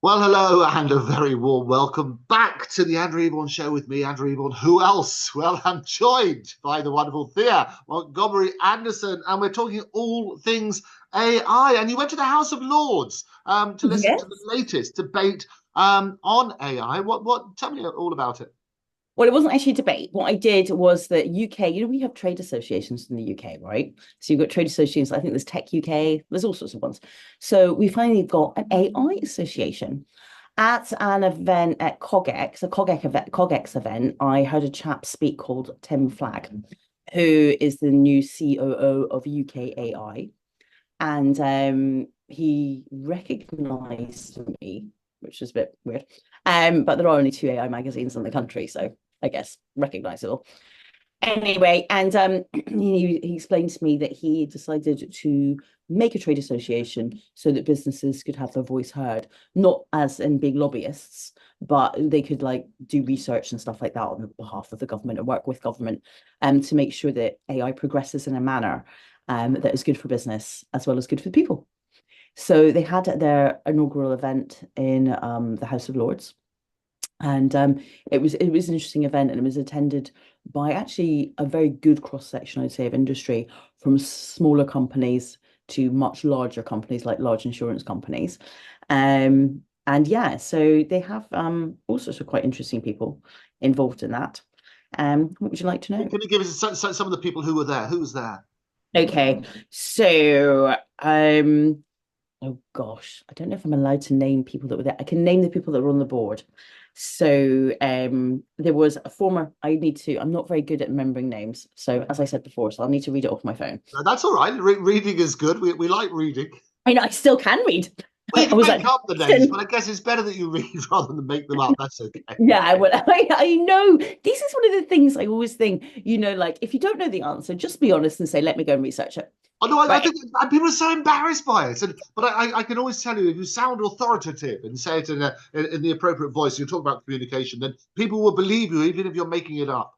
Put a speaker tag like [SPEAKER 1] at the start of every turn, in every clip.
[SPEAKER 1] Well, hello, and a very warm welcome back to the Andrew Eborn Show with me, Andrew Eborn. Who else? Well, I'm joined by the wonderful Thea Montgomerie Anderson, and we're talking all things AI. And you went to the House of Lords to listen to the
[SPEAKER 2] Yes.
[SPEAKER 1] latest debate on AI. What? Tell me all about it.
[SPEAKER 2] Well, it wasn't actually a debate. What I did was that UK, we have trade associations in the UK, right? So you've got trade associations, I think there's Tech UK, there's all sorts of ones. So we finally got an AI association. At an event at COGEX, COGEX event, I heard a chap speak called Tim Flagg, who is the new COO of UK AI. And he recognized me, which is a bit weird. But there are only two AI magazines in the country, so I guess recognizable. Anyway, and he explained to me that he decided to make a trade association so that businesses could have their voice heard, not as in big lobbyists, but they could like do research and stuff like that on behalf of the government and work with government to make sure that AI progresses in a manner that is good for business as well as good for people. So they had their inaugural event in the House of Lords, and it was an interesting event, and it was attended by actually a very good cross section, I'd say, of industry, from smaller companies to much larger companies like large insurance companies. And yeah, so they have all sorts of quite interesting people involved in that. What would you like to know?
[SPEAKER 1] Can you give us some of the people who were there? Who was there?
[SPEAKER 2] Okay, so oh gosh, I don't know if I'm allowed to name people that were there. I can name the people that were on the board. So there was a former, I'm not very good at remembering names. So as I said before, so I'll need to read it off my phone.
[SPEAKER 1] No, that's all right. Reading is good. We like reading.
[SPEAKER 2] I know I still can read.
[SPEAKER 1] Well, you
[SPEAKER 2] I
[SPEAKER 1] can
[SPEAKER 2] was
[SPEAKER 1] make
[SPEAKER 2] at
[SPEAKER 1] up the names, but
[SPEAKER 2] Paddington.
[SPEAKER 1] I guess it's better that you read rather than make them up. That's okay.
[SPEAKER 2] Yeah, I know. This is one of the things I always think, like if you don't know the answer, just be honest and say, let me go and research it.
[SPEAKER 1] I know. I
[SPEAKER 2] Right.
[SPEAKER 1] think people are so embarrassed by it, but I can always tell you if you sound authoritative and say it in the appropriate voice, you talk about communication, then people will believe you even if you're making it up.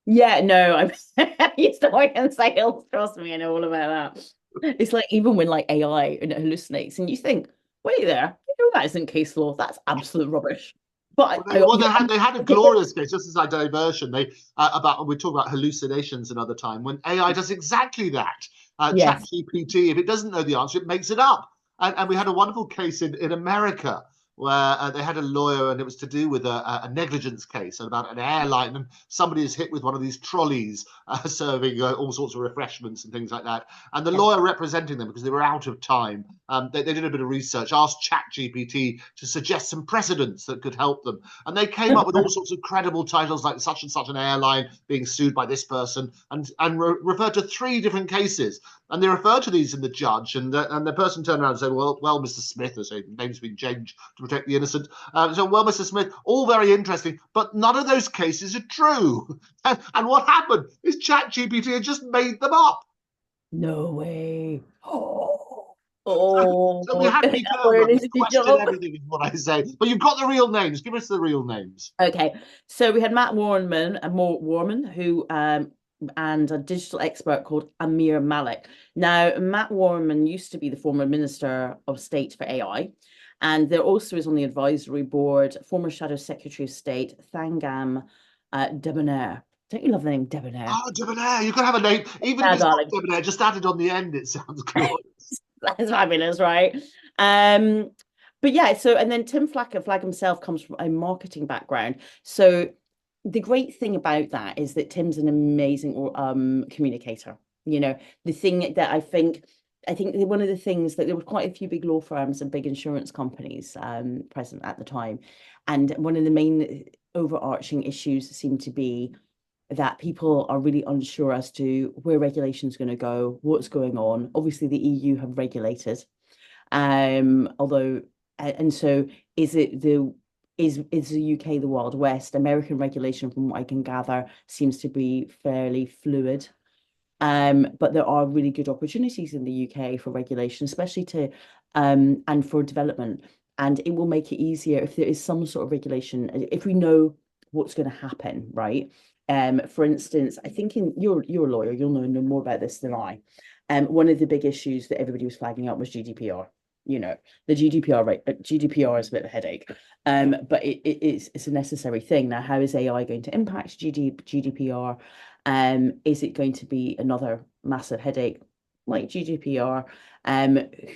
[SPEAKER 2] Yeah, no, I used to work in sales. Trust me, I know all about that. It's like even when like AI and it hallucinates, and you think, wait there, that isn't case law. That's absolute rubbish. But
[SPEAKER 1] Well, they had a glorious case, just as a diversion. We talk about hallucinations another time when AI does exactly that. Chat
[SPEAKER 2] yes.
[SPEAKER 1] GPT, if it doesn't know the answer, it makes it up. And we had a wonderful case in America where they had a lawyer, and it was to do with a negligence case and about an airline, and somebody is hit with one of these trolleys serving all sorts of refreshments and things like that. And the
[SPEAKER 2] Yeah.
[SPEAKER 1] lawyer representing them, because they were out of time, they did a bit of research, asked ChatGPT to suggest some precedents that could help them. And they came up with all sorts of credible titles like such and such an airline being sued by this person, and referred to three different cases. And they referred to these in the judge, and the person turned around and said, well, Mr. Smith, as his name's been changed to protect the innocent. So, well, Mr. Smith, all very interesting, but none of those cases are true. And what happened is ChatGPT had just made them up.
[SPEAKER 2] No way.
[SPEAKER 1] So,
[SPEAKER 2] Oh,
[SPEAKER 1] so we have to
[SPEAKER 2] that
[SPEAKER 1] be careful
[SPEAKER 2] word
[SPEAKER 1] and
[SPEAKER 2] is a
[SPEAKER 1] question
[SPEAKER 2] job.
[SPEAKER 1] everything, is what I say. But you've got the real names. Give us the real names.
[SPEAKER 2] Okay, so we had Matt Warman and More Warman, who and a digital expert called Amir Malik. Now, Matt Warman used to be the former Minister of State for AI, and there also is on the advisory board former Shadow Secretary of State Thangam Debonair. Don't you love the name Debonair?
[SPEAKER 1] Oh, debonair. You could have a name, even if
[SPEAKER 2] Yeah,
[SPEAKER 1] it's not
[SPEAKER 2] darling.
[SPEAKER 1] debonair, just add it on the end. It sounds glorious.
[SPEAKER 2] That's fabulous, right? Um, but yeah, so and then Tim Flagg himself comes from a marketing background. So the great thing about that is that Tim's an amazing communicator. You know, the thing that I think one of the things that there were quite a few big law firms and big insurance companies present at the time. And one of the main overarching issues seemed to be that people are really unsure as to where regulation is going to go, what's going on. Obviously, the EU have regulated, although, and so is the UK the Wild West? American regulation, from what I can gather, seems to be fairly fluid. But there are really good opportunities in the UK for regulation, especially to and for development. And it will make it easier if there is some sort of regulation, if we know what's going to happen, right? For instance, I think you're a lawyer, you'll know more about this than I. One of the big issues that everybody was flagging up was GDPR. you know, the GDPR, right? GDPR is a bit of a headache, but it's a necessary thing. Now, how is AI going to impact GDPR? Is it going to be another massive headache like GDPR?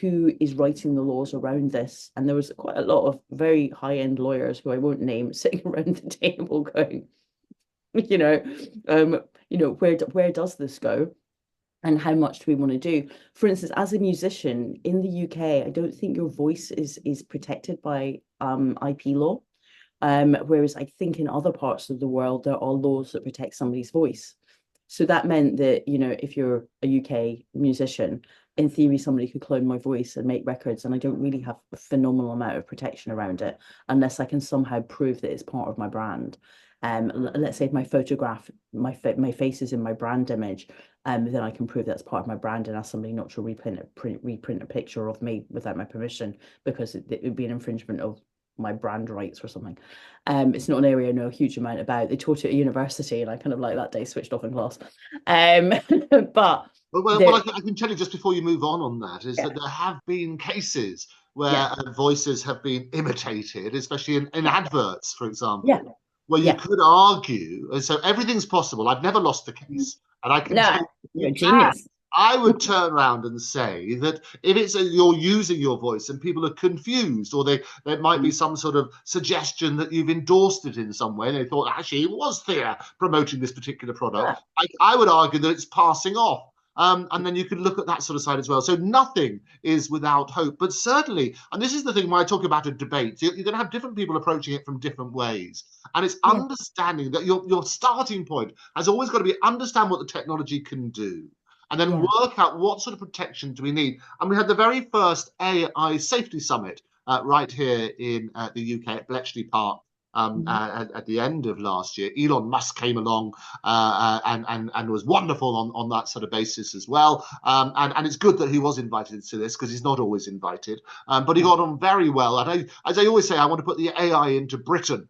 [SPEAKER 2] Who is writing the laws around this? And there was quite a lot of very high-end lawyers who I won't name sitting around the table going, you know, where does this go? And how much do we want to do? For instance, as a musician in the UK, I don't think your voice is protected by IP law. Whereas I think in other parts of the world, there are laws that protect somebody's voice. So that meant that, you know, if you're a UK musician, in theory, somebody could clone my voice and make records, and I don't really have a phenomenal amount of protection around it unless I can somehow prove that it's part of my brand. Let's say if my photograph, my face is in my brand image, then I can prove that's part of my brand and ask somebody not to reprint a picture of me without my permission, because it would be an infringement of my brand rights or something. It's not an area I know a huge amount about. They taught it at university, and I kind of like that day switched off in class. But
[SPEAKER 1] Well, I can tell you just before you move on that is that there have been cases where voices have been imitated, especially in adverts, for example, where you could argue, and so everything's possible. I've never lost the case, and I can tell
[SPEAKER 2] you're a genius.
[SPEAKER 1] I would turn around and say that if it's you're using your voice and people are confused, or there might be some sort of suggestion that you've endorsed it in some way, and they thought actually it was Thea promoting this particular product, I would argue that it's passing off. And then you can look at that sort of side as well. So nothing is without hope, but certainly, and this is the thing when I talk about a debate, you're going to have different people approaching it from different ways. And it's understanding that your starting point has always got to be understand what the technology can do, and then work out what sort of protection do we need. And we had the very first AI safety summit right here in the UK at Bletchley Park at the end of last year. Elon Musk came along and was wonderful on that sort of basis as well. And it's good that he was invited to this, because he's not always invited. But he got on very well. And as I always say, I want to put the AI into Britain.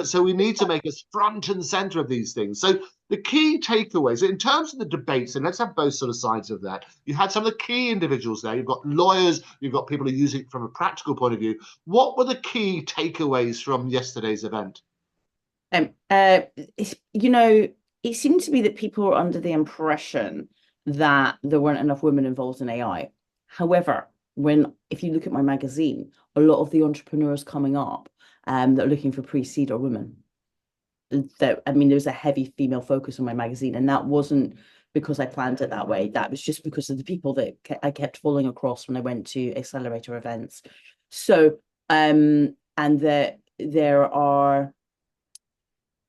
[SPEAKER 1] So we need to make us front and center of these things. So the key takeaways in terms of the debates, and let's have both sort of sides of that. You had some of the key individuals there. You've got lawyers, you've got people who use it from a practical point of view. What were the key takeaways from yesterday's event?
[SPEAKER 2] You know, it seemed to be that people were under the impression that there weren't enough women involved in AI. However, if you look at my magazine, a lot of the entrepreneurs coming up that are looking for pre-seed are women. There's a heavy female focus on my magazine, and that wasn't because I planned it that way. That was just because of the people that I kept falling across when I went to accelerator events. So, and that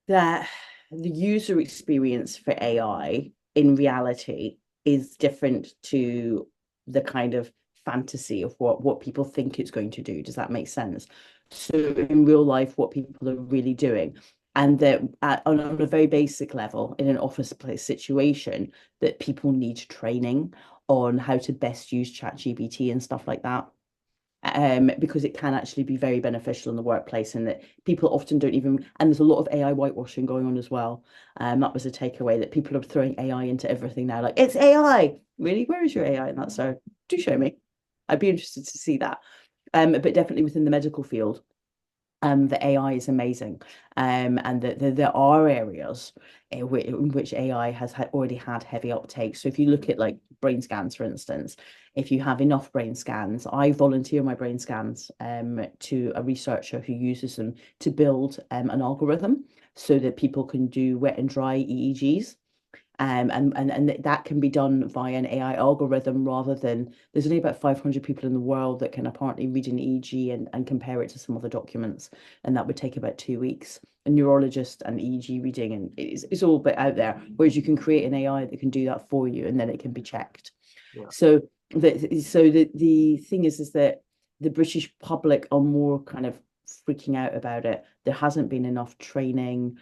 [SPEAKER 2] the user experience for AI in reality is different to the kind of fantasy of what people think it's going to do. Does that make sense? So in real life, what people are really doing, and that on a very basic level, in an office place situation, that people need training on how to best use ChatGPT and stuff like that. Because it can actually be very beneficial in the workplace, and that people often don't even, and there's a lot of AI whitewashing going on as well. That was a takeaway, that people are throwing AI into everything now. Like, it's AI. Really? Where is your AI in that? So do show me. I'd be interested to see that. But definitely within the medical field, the AI is amazing, and that there are areas in which AI has already had heavy uptake. So if you look at like brain scans, for instance, if you have enough brain scans, I volunteer my brain scans to a researcher who uses them to build an algorithm so that people can do wet and dry EEGs. And that can be done via an AI algorithm, rather than, there's only about 500 people in the world that can apparently read an EEG and compare it to some other documents, and that would take about 2 weeks. A neurologist and EEG reading, and it's all a bit out there, whereas you can create an AI that can do that for you, and then it can be checked. So the thing is that the British public are more kind of freaking out about it. There hasn't been enough training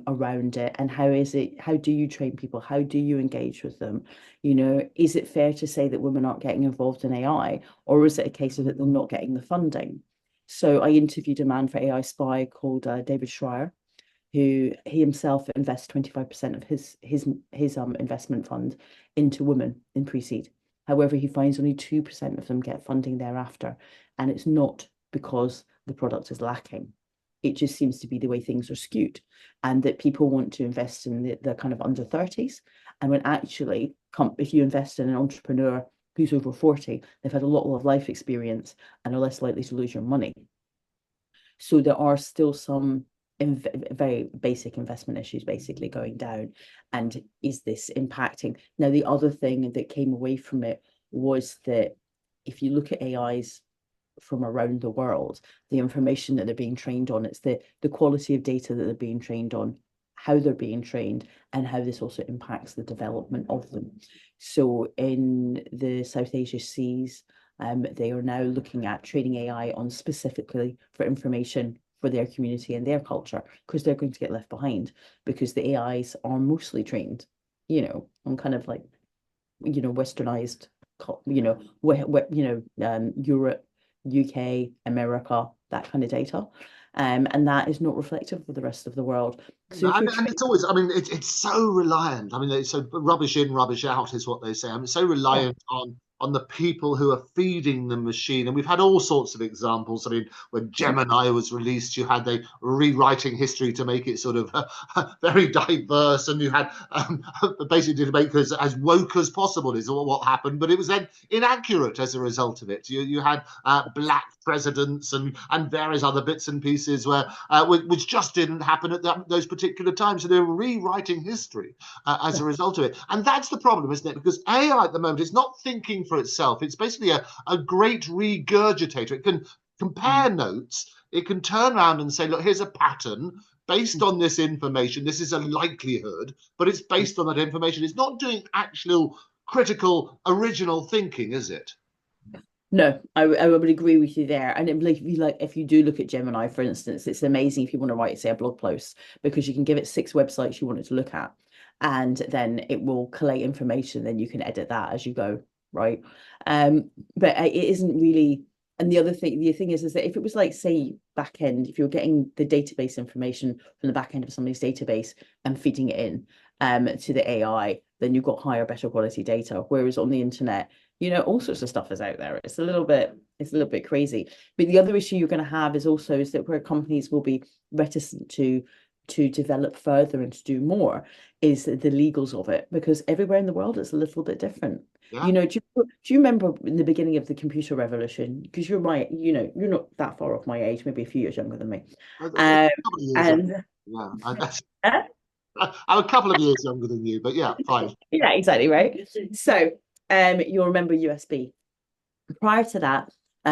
[SPEAKER 2] around it. And how do you train people? How do you engage with them? You know, is it fair to say that women aren't getting involved in AI, or is it a case of that they're not getting the funding? So I interviewed a man for AI Spy called David Schreier, who he himself invests 25% of his investment fund into women in pre-seed. However, he finds only 2% of them get funding thereafter. And it's not because the product is lacking. It just seems to be the way things are skewed, and that people want to invest in the kind of under 30s. And when actually, if you invest in an entrepreneur who's over 40, they've had a lot of life experience and are less likely to lose your money. So there are still some very basic investment issues basically going down. And is this impacting? Now, the other thing that came away from it was that if you look at AIs from around the world, the information that they're being trained on, it's the quality of data that they're being trained on, how they're being trained, and how this also impacts the development of them. So in the South Asia seas, they are now looking at training AI on specifically for information for their community and their culture, because they're going to get left behind, because the AIs are mostly trained, on kind of like, westernized, Europe, UK, America, that kind of data. And that is not reflective of the rest of the world. So
[SPEAKER 1] and it's always, I mean, it's so reliant. I mean, it's so rubbish in, rubbish out is what they say. I mean, it's so reliant on the people who are feeding the machine. And we've had all sorts of examples. I mean, when Gemini was released, you had the rewriting history to make it sort of very diverse. And you had basically to make it as woke as possible is what happened. But it was then inaccurate as a result of it. You had black presidents and various other bits and pieces which just didn't happen at those particular times. So they were rewriting history as a result of it. And that's the problem, isn't it? Because AI at the moment is not thinking for itself. It's basically a great regurgitator. It can compare notes. It can turn around and say, look, here's a pattern based on this information. This is a likelihood, but it's based on that information. It's not doing actual critical original thinking, is it?
[SPEAKER 2] No, I would agree with you there. And if you do look at Gemini, for instance, it's amazing if you want to write, say, a blog post, because you can give it 6 websites you want it to look at, and then it will collate information. Then you can edit that as you go, right? But it isn't really. And the thing is that if it was like, say, back end, if you're getting the database information from the back end of somebody's database and feeding it in to the AI, then you've got higher, better quality data. Whereas on the internet, all sorts of stuff is out there. It's a little bit crazy. But the other issue you're going to have is that where companies will be reticent to develop further and to do more is the legals of it, because everywhere in the world it's a little bit different.
[SPEAKER 1] Yeah.
[SPEAKER 2] Do you remember in the beginning of the computer revolution? Because you're you're not that far off my age, maybe a few years younger than me.
[SPEAKER 1] I'm a couple of years younger than you, but yeah, fine.
[SPEAKER 2] Yeah, exactly, right. So you'll remember USB. Prior to that,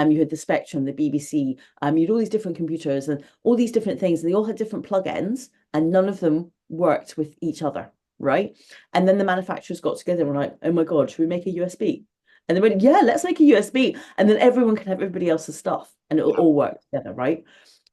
[SPEAKER 2] you had the Spectrum, the BBC, you had all these different computers and all these different things, and they all had different plug-ins, and none of them worked with each other, right? And then the manufacturers got together and were like, oh my God, should we make a USB? And they went, yeah, let's make a USB. And then everyone can have everybody else's stuff and it'll all work together, right?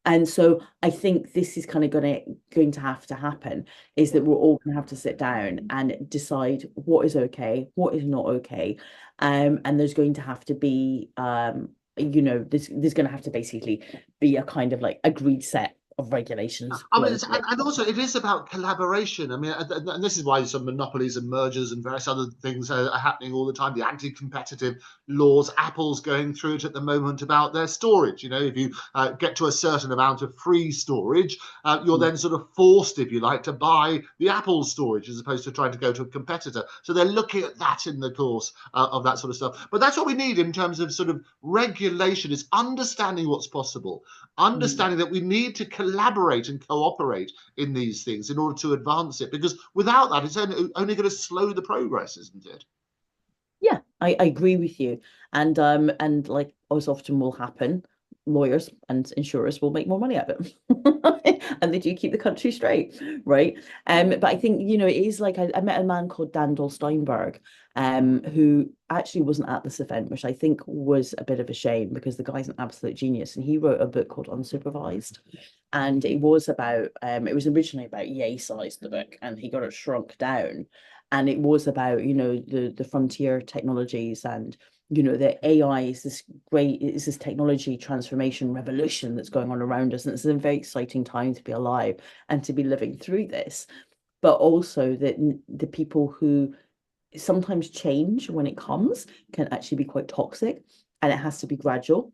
[SPEAKER 2] And so I think this is kind of going to have to happen, is that we're all going to have to sit down and decide what is okay, what is not okay. And there's going to have to be, there's going to have to basically be a kind of like agreed set of regulations.
[SPEAKER 1] I mean, and also it is about collaboration. I mean, and this is why some monopolies and mergers and various other things are happening all the time. The anti-competitive laws, Apple's going through it at the moment about their storage. If you get to a certain amount of free storage, you're then sort of forced, if you like, to buy the Apple storage as opposed to trying to go to a competitor. So they're looking at that in the course of that sort of stuff. But that's what we need in terms of sort of regulation, is understanding what's possible, understanding that we need to collaborate and cooperate in these things in order to advance it, because without that it's only going to slow the progress, isn't it?
[SPEAKER 2] Yeah, I agree with you. And like as often will happen, lawyers and insurers will make more money out of it. And they do keep the country straight, right? But I think, it is like I met a man called Dandel Steinberg, who actually wasn't at this event, which I think was a bit of a shame, because the guy's an absolute genius. And he wrote a book called Unsupervised. And it was about, it was originally about yay sized, the book, and he got it shrunk down. And it was about, the frontier technologies, and the AI is this technology transformation revolution that's going on around us. And it's a very exciting time to be alive and to be living through this. But also that the people who sometimes change when it comes can actually be quite toxic, and it has to be gradual,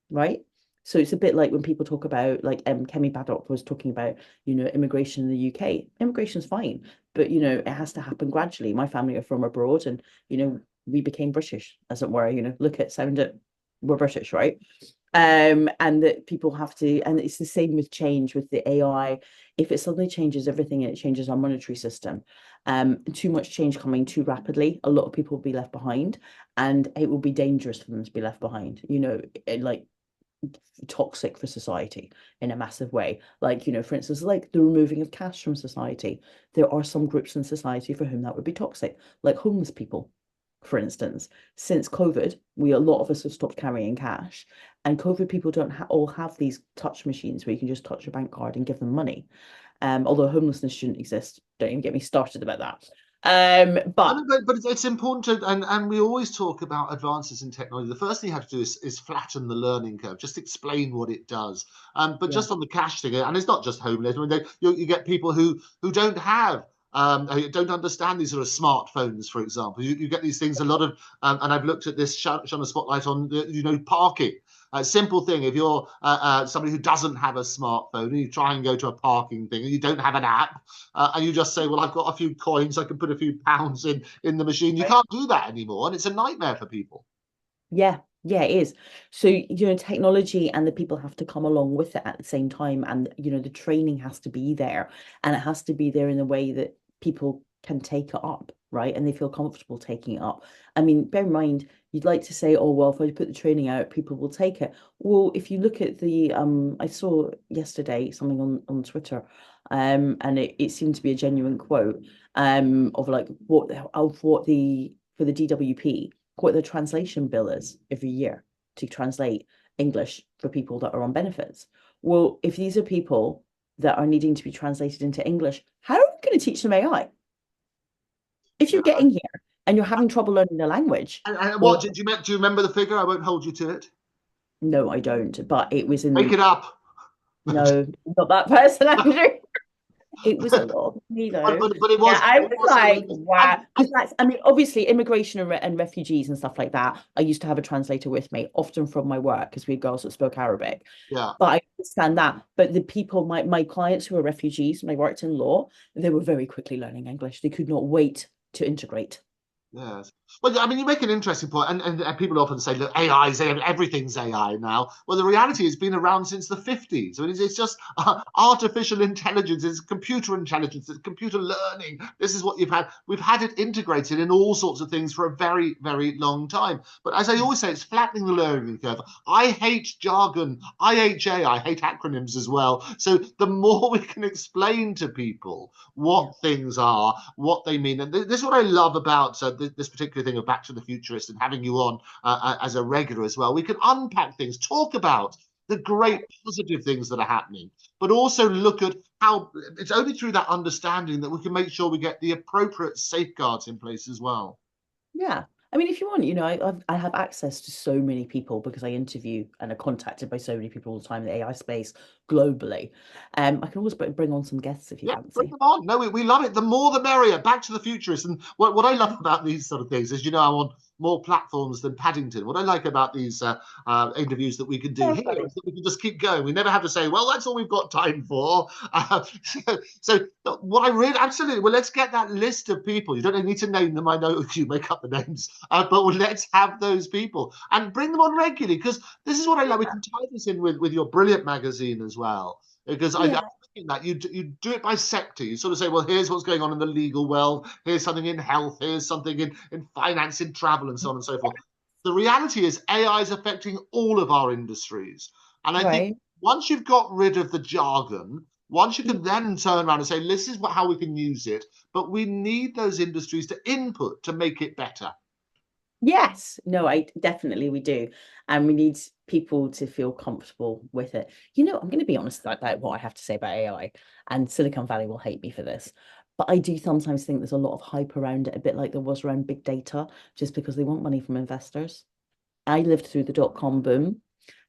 [SPEAKER 2] right? So it's a bit like when people talk about, like, Kemi Baddock was talking about, immigration in the UK. Immigration's fine, but it has to happen gradually. My family are from abroad, and we became British, as it were. Look at sound it, we're British, right? And that people have to, and it's the same with change with the AI. If it suddenly changes everything and it changes our monetary system, too much change coming too rapidly, a lot of people will be left behind, and it will be dangerous for them to be left behind. Like toxic for society in a massive way. Like, for instance, like the removing of cash from society. There are some groups in society for whom that would be toxic, like homeless people, for instance. Since COVID, a lot of us have stopped carrying cash, and COVID people don't all have these touch machines where you can just touch a bank card and give them money. Although homelessness shouldn't exist. Don't even get me started about that. But
[SPEAKER 1] it's important to, and we always talk about advances in technology. The first thing you have to do is flatten the learning curve, just explain what it does. But just on the cash thing, and it's not just homeless. I mean, you get people who don't have don't understand these sort of smartphones, for example. You get these things, a lot of, and I've looked at this, shone a spotlight on, parking. Simple thing, if you're somebody who doesn't have a smartphone and you try and go to a parking thing and you don't have an app, and you just say, well, I've got a few coins, I can put a few pounds in the machine. You can't do that anymore, and it's a nightmare for people.
[SPEAKER 2] Yeah, it is. So, technology and the people have to come along with it at the same time. And, the training has to be there, and it has to be there in a way that people can take it up, right? And they feel comfortable taking it up. I mean, bear in mind, you'd like to say, oh, well, if I put the training out, people will take it. Well, if you look at the, I saw yesterday something on Twitter, and it seemed to be a genuine quote, of like for the DWP, what the translation bill is every year to translate English for people that are on benefits. Well, if these are people that are needing to be translated into English, how are we going to teach them AI? If you're getting here and you're having trouble learning the language.
[SPEAKER 1] And what do you remember the figure? I won't hold you to it.
[SPEAKER 2] No, I don't. But it was in.
[SPEAKER 1] Make it up.
[SPEAKER 2] No, not that person, Andrew. It was a lot of me though.
[SPEAKER 1] But it was.
[SPEAKER 2] Yeah, I was like, wow. Because I mean, obviously, immigration and refugees and stuff like that. I used to have a translator with me, often from my work, because we had girls that spoke Arabic.
[SPEAKER 1] Yeah.
[SPEAKER 2] But I understand that. But the people, my clients who were refugees, when I worked in law, they were very quickly learning English. They could not wait to integrate.
[SPEAKER 1] Yes. Well, I mean, you make an interesting point, and people often say, look, everything's AI now. Well, the reality has been around since the 50s. I mean, it's just artificial intelligence, it's computer intelligence, it's computer learning. This is what we've had it integrated in all sorts of things for a very, very long time. But as I always say, it's flattening the learning curve. I hate jargon, IHA, I hate acronyms as well. So the more we can explain to people what things are, what they mean, and this is what I love about this particular thing of Back to the Futurist and having you on as a regular as well. We can unpack things, talk about the great positive things that are happening, but also look at how it's only through that understanding that we can make sure we get the appropriate safeguards in place as well.
[SPEAKER 2] Yeah. I mean, if you want, I have access to so many people because I interview and are contacted by so many people all the time in the AI space globally. I can always bring on some guests if you fancy.
[SPEAKER 1] Bring them on. No, we love it. The more the merrier. Back to the Futurist. And what I love about these sort of things is, I'm on more platforms than Paddington. What I like about these interviews that we can do here is that we can just keep going. We never have to say, well, that's all we've got time for. So what I really, absolutely, well, let's get that list of people. You don't need to name them. I know you make up the names, but let's have those people and bring them on regularly, because this is what I love. We can tie this in with your brilliant magazine as well. Because I think that you do it by sector. You sort of say, well, here's what's going on in the legal world. Here's something in health. Here's something in finance, in travel, and so on and so forth. The reality is AI is affecting all of our industries. And I think once you've got rid of the jargon, once you can then turn around and say, this is how we can use it, but we need those industries to input to make it better.
[SPEAKER 2] Yes, no, we do. And we need people to feel comfortable with it. I'm going to be honest about what I have to say about AI, and Silicon Valley will hate me for this. But I do sometimes think there's a lot of hype around it, a bit like there was around big data, just because they want money from investors. I lived through the dot-com boom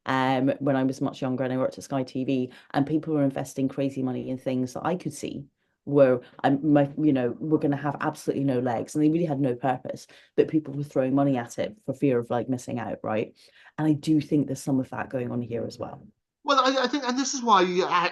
[SPEAKER 2] when I was much younger, and I worked at Sky TV, and people were investing crazy money in things that I could see where we're going to have absolutely no legs, and they really had no purpose, but people were throwing money at it for fear of like missing out, right? And I do think there's some of that going on here as well.
[SPEAKER 1] Well, I think, and this is why,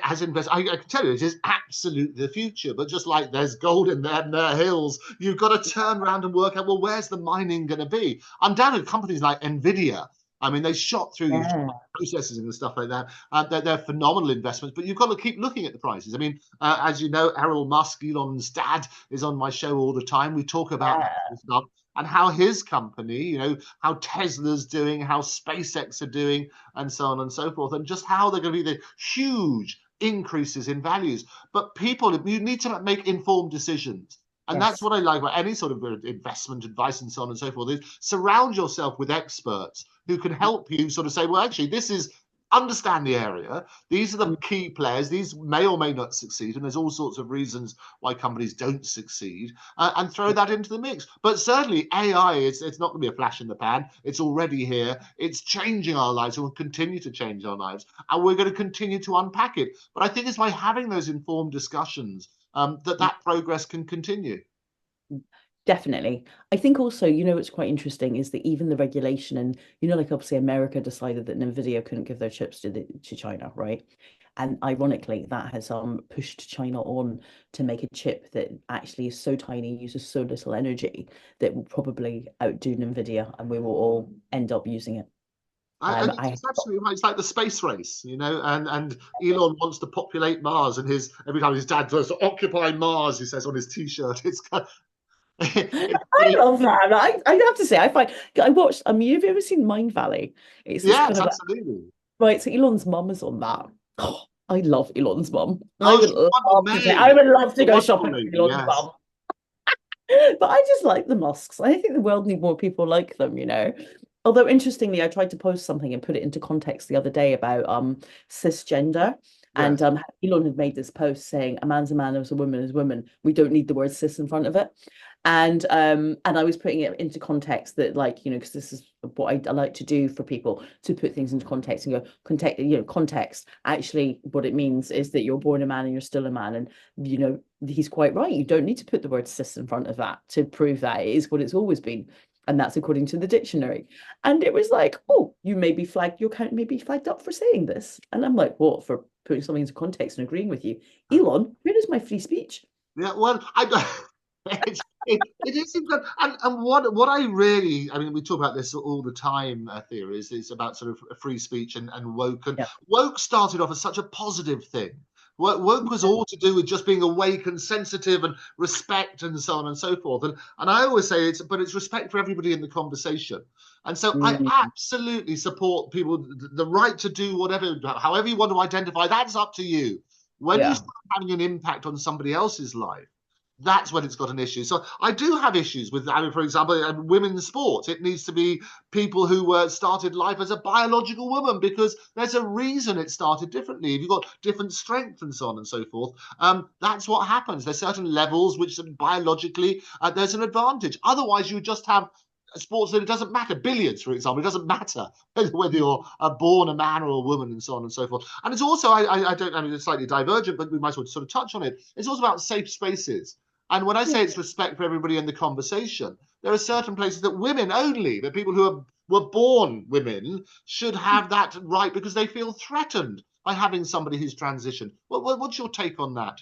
[SPEAKER 1] as investors, I can tell you, it is absolutely the future. But just like there's gold in them hills, you've got to turn around and work out, well, where's the mining going to be? Undoubtedly, companies like Nvidia, I mean, they shot through
[SPEAKER 2] Yeah.
[SPEAKER 1] processes and stuff like that. They're phenomenal investments, but you've got to keep looking at the prices. I mean, as you know, Errol Musk, Elon's dad, is on my show all the time. We talk about that sort of stuff and how his company, how Tesla's doing, how SpaceX are doing, and so on and so forth, and just how they're going to be the huge increases in values. But people, you need to make informed decisions. And that's what I like about any sort of investment advice and so on and so forth, is surround yourself with experts who can help you sort of say, well, actually, understand the area. These are the key players. These may or may not succeed. And there's all sorts of reasons why companies don't succeed, and throw that into the mix. But certainly AI, it's not going to be a flash in the pan. It's already here. It's changing our lives. It will continue to change our lives. And we're going to continue to unpack it. But I think it's by having those informed discussions that progress can continue.
[SPEAKER 2] Definitely. I think also, what's quite interesting is that even the regulation, and like obviously America decided that Nvidia couldn't give their chips to China, right? And ironically, that has pushed China on to make a chip that actually is so tiny, uses so little energy, that will probably outdo Nvidia, and we will all end up using it.
[SPEAKER 1] It's absolutely right. It's like the space race, and Elon wants to populate Mars, and every time his dad goes to occupy Mars, he says on his T-shirt, it's kind of,
[SPEAKER 2] I love that. I have to say, I watched. I mean, have you ever seen Mind Valley? It's this kind
[SPEAKER 1] yes,
[SPEAKER 2] of
[SPEAKER 1] absolutely.
[SPEAKER 2] right. So Elon's mum is on that. Oh, I love Elon's mum.
[SPEAKER 1] Oh, she's wonderful,
[SPEAKER 2] I
[SPEAKER 1] May.
[SPEAKER 2] would love to
[SPEAKER 1] A
[SPEAKER 2] go
[SPEAKER 1] wonderful
[SPEAKER 2] shopping with
[SPEAKER 1] lady,
[SPEAKER 2] Elon's
[SPEAKER 1] yes.
[SPEAKER 2] mum. But I just like the Musks. I think the world need more people like them. Although interestingly, I tried to post something and put it into context the other day about cisgender. And
[SPEAKER 1] Yes.
[SPEAKER 2] Elon had made this post saying a man's a man, as a woman is a woman. We don't need the word cis in front of it. And I was putting it into context that, like, because this is what I like to do for people, to put things into context and go, context. Actually, what it means is that you're born a man and you're still a man. And he's quite right. You don't need to put the word cis in front of that to prove that it is what it's always been. And that's according to the dictionary. And it was like, oh, your account may be flagged up for saying this. And I'm like, what, for putting something into context and agreeing with you? Elon, where is my free speech?
[SPEAKER 1] Yeah, well, it is important. And what I really, I mean, we talk about this all the time, theories, is about sort of free speech and woke. And woke started off as such a positive thing. Woke was all to do with just being awake and sensitive and respect and so on and so forth. And I always say it's respect for everybody in the conversation. And so I absolutely support people, the right to do whatever, however you want to identify, that's up to you. When you start having an impact on somebody else's life, that's when it's got an issue. So I do have issues with, I mean, for example, women's sports. It needs to be people who started life as a biological woman, because there's a reason it started differently. If you've got different strength and so on and so forth, that's what happens. There's certain levels which biologically there's an advantage. Otherwise, you just have sports that it doesn't matter. Billiards, for example, it doesn't matter whether you're born a man or a woman and so on and so forth. And it's also, I mean, it's slightly divergent, but we might as well sort of touch on it. It's also about safe spaces. And when I say it's respect for everybody in the conversation, there are certain places that women only, that people who were born women, should have that right, because they feel threatened by having somebody who's transitioned. What's your take on that?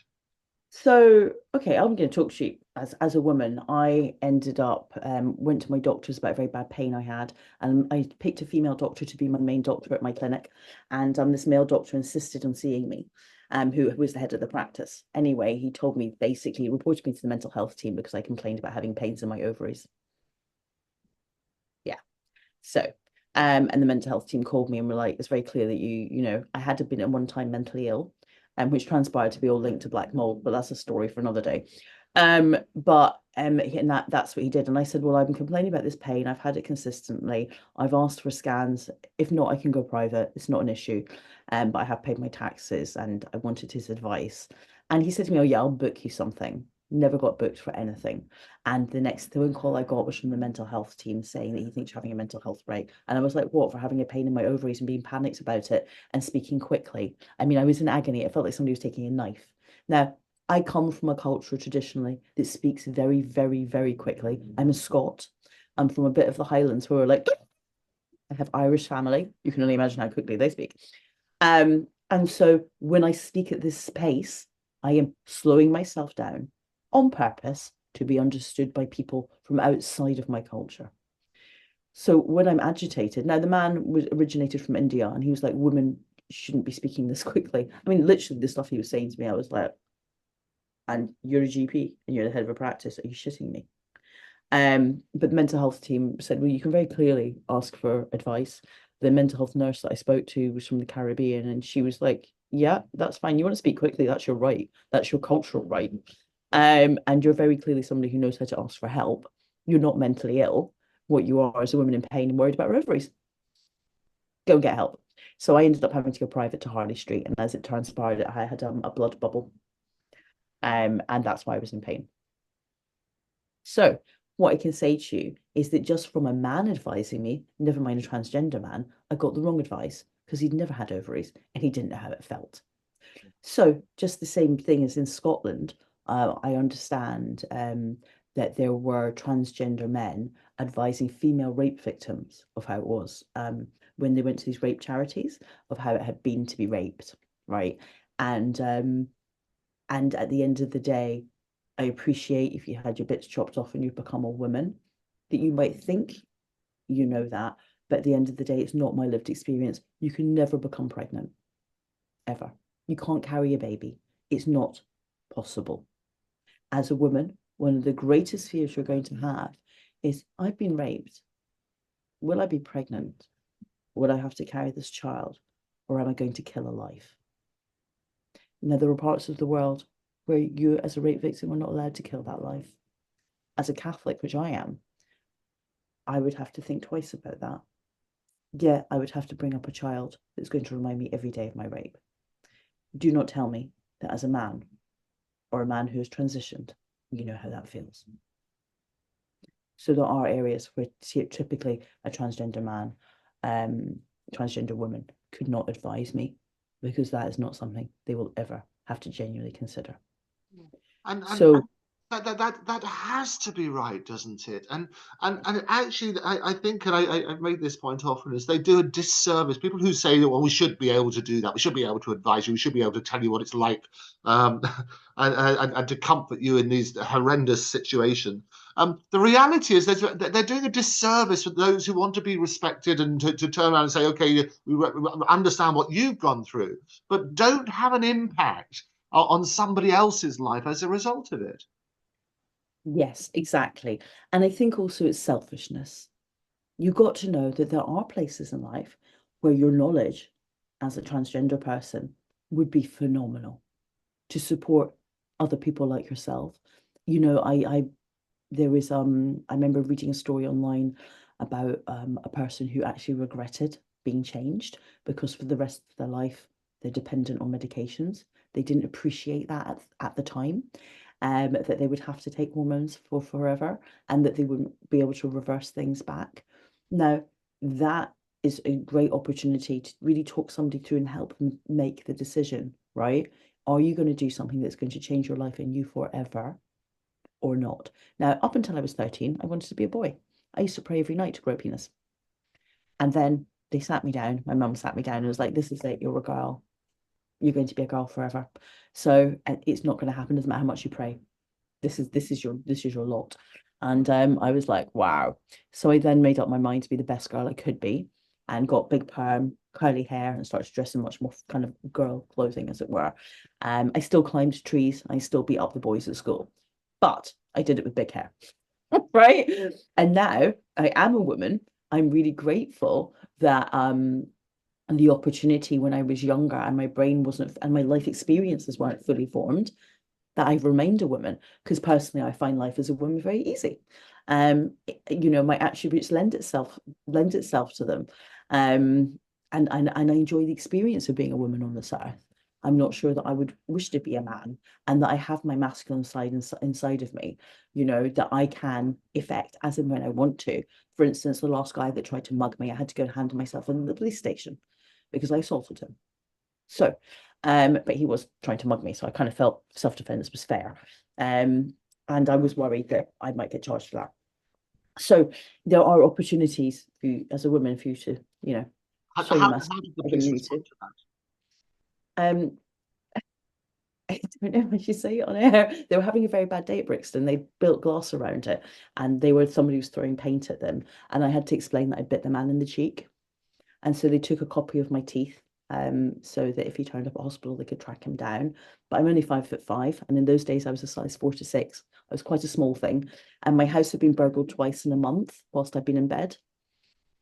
[SPEAKER 2] So, okay, I'm going to talk to you as a woman. I ended up went to my doctor's about a very bad pain I had, and I picked a female doctor to be my main doctor at my clinic, and this male doctor insisted on seeing me, who was the head of the practice. Anyway, he told me, basically, he reported me to the mental health team because I complained about having pains in my ovaries. Yeah. So, and the mental health team called me and were like, it's very clear that I had been at one time mentally ill, which transpired to be all linked to black mold, but that's a story for another day. And that's what he did. And I said, well, I've been complaining about this pain. I've had it consistently. I've asked for scans. If not, I can go private. It's not an issue. But I have paid my taxes, and I wanted his advice. And he said to me, oh yeah, I'll book you something. Never got booked for anything. And the next phone call I got was from the mental health team saying that he thinks you're having a mental health break. And I was like, what, for having a pain in my ovaries and being panicked about it and speaking quickly? I mean, I was in agony. It felt like somebody was taking a knife. Now, I come from a culture traditionally that speaks very, very, very quickly. I'm a Scot. I'm from a bit of the Highlands where we're like, I have Irish family. You can only imagine how quickly they speak. And so when I speak at this pace, I am slowing myself down on purpose to be understood by people from outside of my culture. So when I'm agitated, now the man was originated from India and he was like, women shouldn't be speaking this quickly. I mean, literally the stuff he was saying to me, I was like, and you're a GP and you're the head of a practice. Are you shitting me? But the mental health team said, well, you can very clearly ask for advice. The mental health nurse that I spoke to was from the Caribbean, and she was like, yeah, that's fine. You want to speak quickly, that's your right. That's your cultural right. And you're very clearly somebody who knows how to ask for help. You're not mentally ill. What you are is a woman in pain and worried about her ovaries. Go and get help. So I ended up having to go private to Harley Street, and as it transpired, I had a blood bubble. And that's why I was in pain. So what I can say to you is that just from a man advising me, never mind a transgender man, I got the wrong advice because he'd never had ovaries and he didn't know how it felt. So just the same thing as in Scotland, I understand that there were transgender men advising female rape victims of how it was when they went to these rape charities, of how it had been to be raped, right? And at the end of the day, I appreciate if you had your bits chopped off and you've become a woman, that you might think you know that, but at the end of the day, it's not my lived experience. You can never become pregnant, ever. You can't carry a baby. It's not possible. As a woman, one of the greatest fears you're going to have is, I've been raped. Will I be pregnant? Will I have to carry this child? Or am I going to kill a life? Now, there are parts of the world where you, as a rape victim, are not allowed to kill that life. As a Catholic, which I am, I would have to think twice about that. Yeah, I would have to bring up a child that's going to remind me every day of my rape. Do not tell me that as a man, or a man who has transitioned, you know how that feels. So there are areas where typically a transgender man, transgender woman could not advise me, because that is not something they will ever have to genuinely consider.
[SPEAKER 1] And
[SPEAKER 2] So
[SPEAKER 1] that has to be right, doesn't it? And actually, I think, and I've made this point often, is they do a disservice. People who say that, well, we should be able to do that, we should be able to advise you, we should be able to tell you what it's like, and to comfort you in these horrendous situations. The reality is they're doing a disservice for those who want to be respected, and to turn around and say, okay, we understand what you've gone through, but don't have an impact on somebody else's life as a result of it.
[SPEAKER 2] yes, exactly. And I think also it's selfishness. You got to know that there are places in life where your knowledge as a transgender person would be phenomenal to support other people like yourself. You know, there was I remember reading a story online about a person who actually regretted being changed, because for the rest of their life they're dependent on medications. They didn't appreciate that at the time, that they would have to take hormones for forever, and that they wouldn't be able to reverse things back. Now, that is a great opportunity to really talk somebody through and help them make the decision, right? Are you going to do something that's going to change your life and you forever, or not? Now, up until I was 13, I wanted to be a boy. I used to pray every night to grow a penis. And then they sat me down. My mum sat me down and was like, this is it, you're a girl. You're going to be a girl forever. So it's not going to happen, doesn't matter how much you pray. This is your lot. And I was like, wow. So I then made up my mind to be the best girl I could be, and got big perm, curly hair, and started dressing much more kind of girl clothing, as it were. I still climbed trees. I still beat up the boys at school, but I did it with big hair, right? And now I am a woman. I'm really grateful that and the opportunity when I was younger and my brain wasn't, and my life experiences weren't fully formed, that I've remained a woman, because personally I find life as a woman very easy. You know, my attributes lend itself to them. And I enjoy the experience of being a woman on this earth. I'm not sure that I would wish to be a man, and that I have my masculine side inside of me, you know, that I can effect as and when I want to. For instance, the last guy that tried to mug me, I had to go and hand myself in the police station because I assaulted him. So But he was trying to mug me, so I kind of felt self-defense was fair. And I was worried that I might get charged for that. So there are opportunities for you, as a woman, for you to, show your
[SPEAKER 1] How
[SPEAKER 2] muscle
[SPEAKER 1] did the
[SPEAKER 2] when you
[SPEAKER 1] police
[SPEAKER 2] need to.
[SPEAKER 1] respond to
[SPEAKER 2] Um, I don't know if I should say it on air. They were having a very bad day at Brixton. They built glass around it, and somebody was throwing paint at them. And I had to explain that I bit the man in the cheek. And so they took a copy of my teeth, so that if he turned up at hospital, they could track him down. But I'm only 5'5", and in those days I was a size 4 to 6. I was quite a small thing, and my house had been burgled twice in a month whilst I'd been in bed.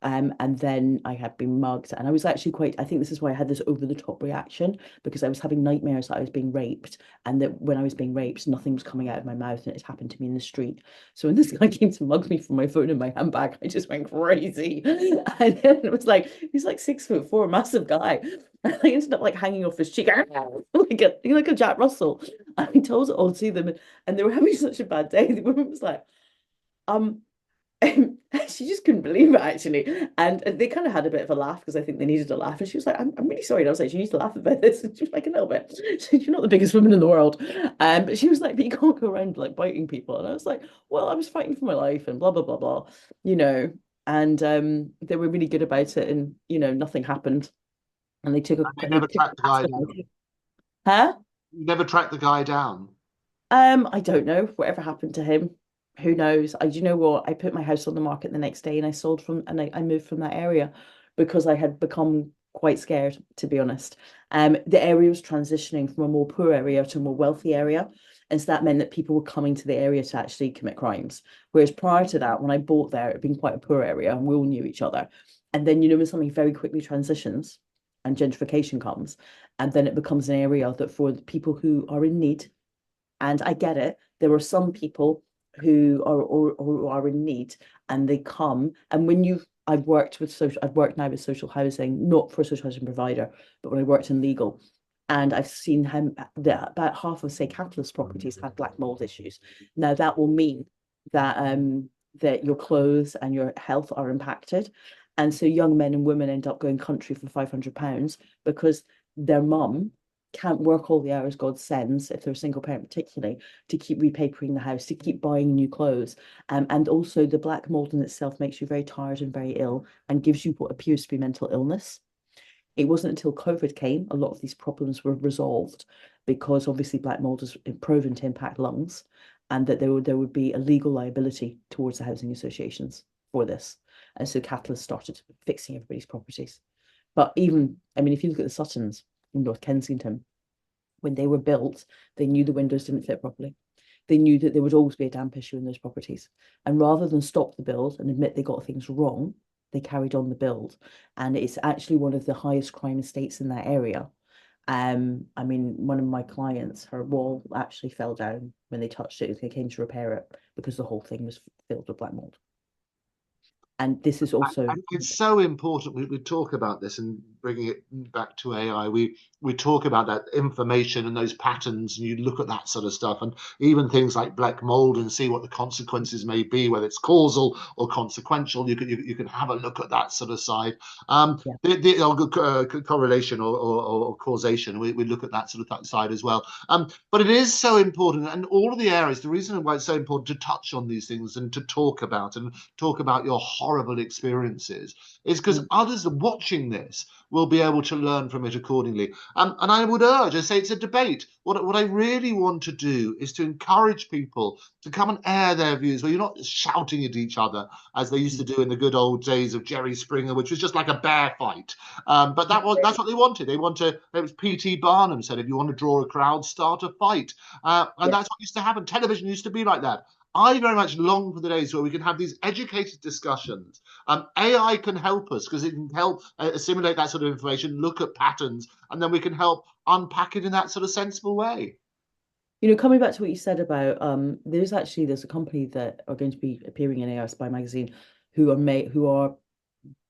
[SPEAKER 2] And then I had been mugged, and I was actually I think this is why I had this over the top reaction, because I was having nightmares that I was being raped, and that when I was being raped, nothing was coming out of my mouth, and it happened to me in the street. So when this guy came to mug me from my phone in my handbag, I just went crazy. And then it was like, he's like 6'4", massive guy. And I ended up like hanging off his cheek, like a Jack Russell. And I told it all to them, and they were having such a bad day. The woman was like, um, she just couldn't believe it, actually. And they kind of had a bit of a laugh, because I think they needed a laugh. And she was like, I'm really sorry. And I was like, you need to laugh about this. And she was like, a little bit. She said, you're not the biggest woman in the world. But she was like, but you can't go around like biting people. And I was like, well, I was fighting for my life and blah, blah, blah, blah, you know. And they were really good about it. And, nothing happened. And they took
[SPEAKER 1] that? You
[SPEAKER 2] they
[SPEAKER 1] never
[SPEAKER 2] took
[SPEAKER 1] tracked the guy down.
[SPEAKER 2] Huh?
[SPEAKER 1] You never tracked the guy down.
[SPEAKER 2] I don't know whatever happened to him. Who knows? You know what? I put my house on the market the next day, and I moved from that area because I had become quite scared, to be honest. The area was transitioning from a more poor area to a more wealthy area. And so that meant that people were coming to the area to actually commit crimes. Whereas prior to that, when I bought there, it had been quite a poor area and we all knew each other. And then, when something very quickly transitions and gentrification comes, and then it becomes an area that for the people who are in need, and I get it. There are some people who are in need, and they come. And I've worked now with social housing, not for a social housing provider, but when I worked in legal, and I've seen that about half of, say, Catalyst properties have black mold issues. Now that will mean that that your clothes and your health are impacted, and so young men and women end up going country for £500 because their mum can't work all the hours God sends, if they're a single parent particularly, to keep repapering the house, to keep buying new clothes. And also the black mold in itself makes you very tired and very ill and gives you what appears to be mental illness. It wasn't until COVID came, a lot of these problems were resolved, because obviously black mold is proven to impact lungs, and that there would be a legal liability towards the housing associations for this. And so Catalyst started fixing everybody's properties. But even, I mean, if you look at the Suttons in North Kensington, when they were built, they knew the windows didn't fit properly. They knew that there would always be a damp issue in those properties. And rather than stop the build and admit they got things wrong, they carried on the build. And it's actually one of the highest crime estates in that area. I mean, one of my clients, her wall actually fell down when they touched it. They came to repair it because the whole thing was filled with black mold. And this is also,
[SPEAKER 1] And it's so important. We talk about this and bringing it back to AI. We talk about that information and those patterns, and you look at that sort of stuff, and even things like black mold, and see what the consequences may be, whether it's causal or consequential. You can have a look at that sort of side.
[SPEAKER 2] yeah.
[SPEAKER 1] The correlation or causation. We look at that sort of side as well. But it is so important, and all of the areas. The reason why it's so important to touch on these things and to talk about your horrible experiences is because others watching this will be able to learn from it accordingly. And I would urge, I say it's a debate. What I really want to do is to encourage people to come and air their views where you're not shouting at each other as they used to do in the good old days of Jerry Springer, which was just like a bear fight. But that's what they wanted. They wanted, it was P.T. Barnum said, if you want to draw a crowd, start a fight. And that's what used to happen. Television used to be like that. I very much long for the days where we can have these educated discussions. AI can help us because it can help assimilate that sort of information, look at patterns, and then we can help unpack it in that sort of sensible way.
[SPEAKER 2] Coming back to what you said about there's a company that are going to be appearing in AI Spy magazine who are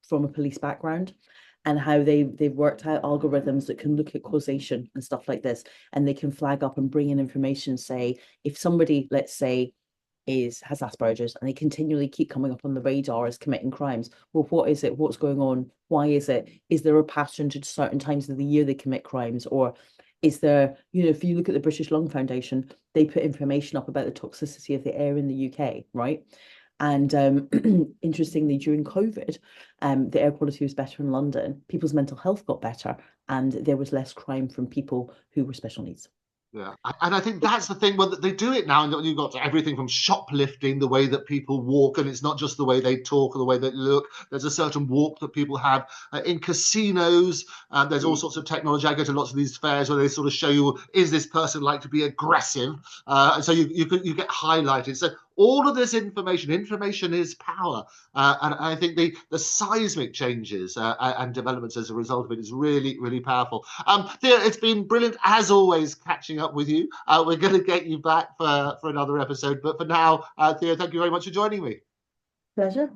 [SPEAKER 2] from a police background, and how they've worked out algorithms that can look at causation and stuff like this, and they can flag up and bring in information. Say if somebody, let's say, has Asperger's, and they continually keep coming up on the radar as committing crimes. Well, what is it? What's going on? Why is it? Is there a pattern to certain times of the year they commit crimes? Or is there, if you look at the British Lung Foundation, they put information up about the toxicity of the air in the UK, right? And interestingly, during COVID, the air quality was better in London. People's mental health got better, and there was less crime from people who were special needs.
[SPEAKER 1] Yeah, and I think that's the thing. Well, they do it now, and you've got everything from shoplifting, the way that people walk, and it's not just the way they talk or the way they look. There's a certain walk that people have in casinos. There's all sorts of technology. I go to lots of these fairs where they sort of show you, is this person like to be aggressive? And so you get highlighted. So all of this information is power, and I think the seismic changes and developments as a result of it is really, really powerful. Thea, it's been brilliant as always catching up with you. We're going to get you back for another episode, but for now, Thea, thank you very much for joining me.
[SPEAKER 2] Pleasure.